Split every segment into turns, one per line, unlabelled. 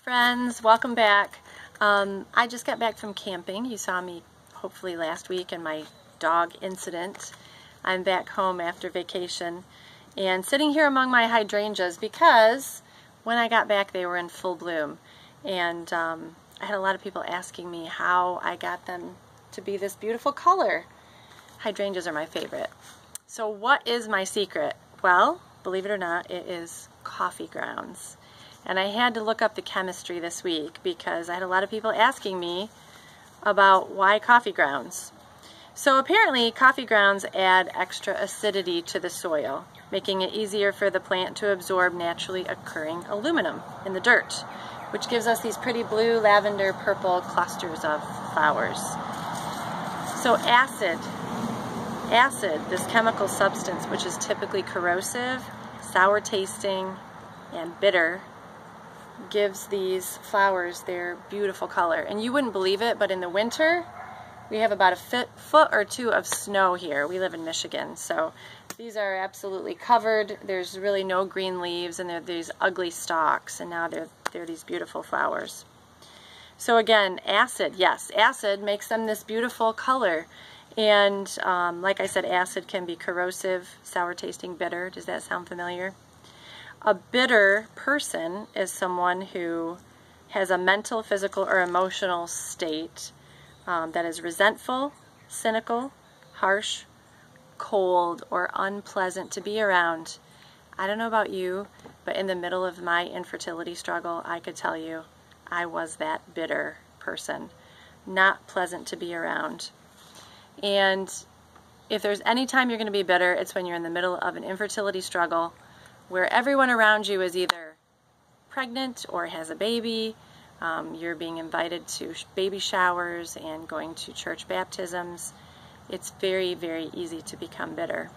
Friends, welcome back. I just got back from camping. You saw me hopefully last week in my dog incident. I'm back home after vacation and sitting here among my hydrangeas because when I got back they were in full bloom, and I had a lot of people asking me how I got them to be this beautiful color. Hydrangeas are my favorite. So what is my secret? Well, believe it or not, it is coffee grounds. And I had to look up the chemistry this week because I had a lot of people asking me about why coffee grounds. So apparently coffee grounds add extra acidity to the soil, making it easier for the plant to absorb naturally occurring aluminum in the dirt, which gives us these pretty blue, lavender, purple clusters of flowers. So acid, this chemical substance which is typically corrosive, sour tasting, and bitter, gives these flowers their beautiful color. And you wouldn't believe it, but in the winter we have about a foot or two of snow here. We live in Michigan, so these are absolutely covered. There's really no green leaves, and they're these ugly stalks, and now they're these beautiful flowers. So again, acid, yes, acid makes them this beautiful color. And like I said, acid can be corrosive, sour tasting, bitter. Does that sound familiar? A bitter person is someone who has a mental, physical, or emotional state that is resentful, cynical, harsh, cold, or unpleasant to be around. I don't know about you, but in the middle of my infertility struggle, I could tell you I was that bitter person. Not pleasant to be around. And if there's any time you're going to be bitter, it's when you're in the middle of an infertility struggle where everyone around you is either pregnant or has a baby. You're being invited to baby showers and going to church baptisms. It's very, very easy to become bitter.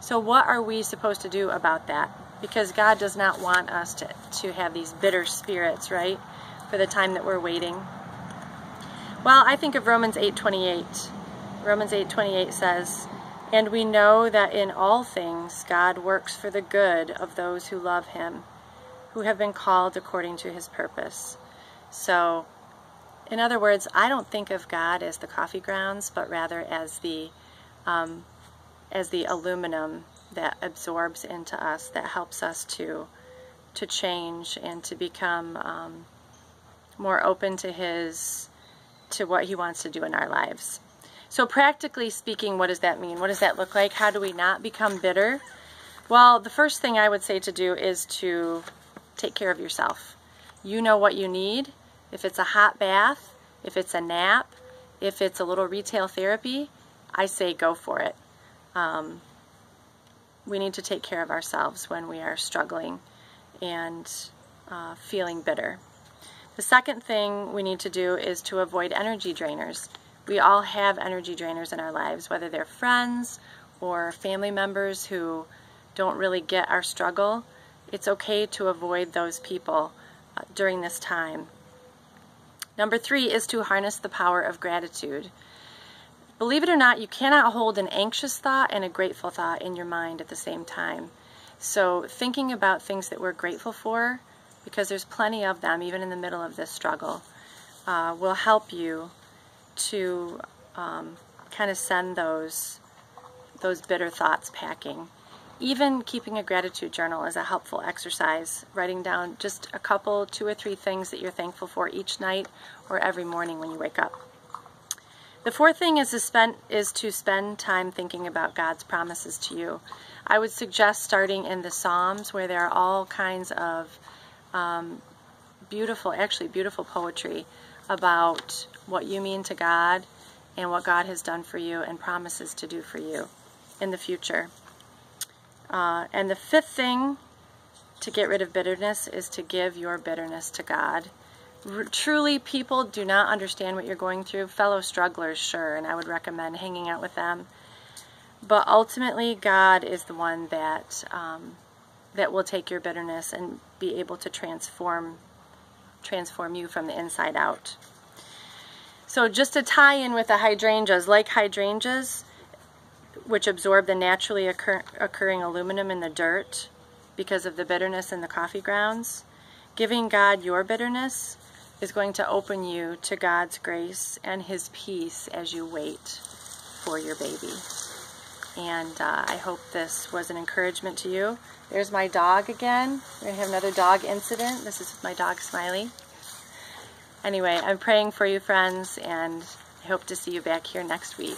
So what are we supposed to do about that? Because God does not want us to have these bitter spirits, right, for the time that we're waiting. Well, I think of Romans 8:28. Romans 8:28 says, "And we know that in all things God works for the good of those who love Him, who have been called according to His purpose." So, in other words, I don't think of God as the coffee grounds, but rather as the aluminum that absorbs into us, that helps us to change and to become more open to what He wants to do in our lives. So practically speaking, what does that mean? What does that look like? How do we not become bitter? Well, the first thing I would say to do is to take care of yourself. You know what you need. If it's a hot bath, if it's a nap, if it's a little retail therapy, I say go for it. We need to take care of ourselves when we are struggling and feeling bitter. The second thing we need to do is to avoid energy drainers. We all have energy drainers in our lives, whether they're friends or family members who don't really get our struggle. It's okay to avoid those people during this time. Number 3 is to harness the power of gratitude. Believe it or not, you cannot hold an anxious thought and a grateful thought in your mind at the same time. So thinking about things that we're grateful for, because there's plenty of them even in the middle of this struggle, will help you to kind of send those bitter thoughts packing. Even keeping a gratitude journal is a helpful exercise, writing down just a couple, 2 or 3 things that you're thankful for each night or every morning when you wake up. The fourth thing is to spend time thinking about God's promises to you. I would suggest starting in the Psalms, where there are all kinds of beautiful poetry about what you mean to God and what God has done for you and promises to do for you in the future. And the fifth thing to get rid of bitterness is to give your bitterness to God. Truly, people do not understand what you're going through. Fellow strugglers, sure, and I would recommend hanging out with them. But ultimately, God is the one that will take your bitterness and be able to transform you from the inside out. So just to tie in with the hydrangeas, like hydrangeas, which absorb the naturally occurring aluminum in the dirt because of the bitterness in the coffee grounds, Giving God your bitterness is going to open you to God's grace and His peace as you wait for your baby. And I hope this was an encouragement to you. There's my dog again. We're going to have another dog incident. This is my dog, Smiley. Anyway, I'm praying for you, friends, and I hope to see you back here next week.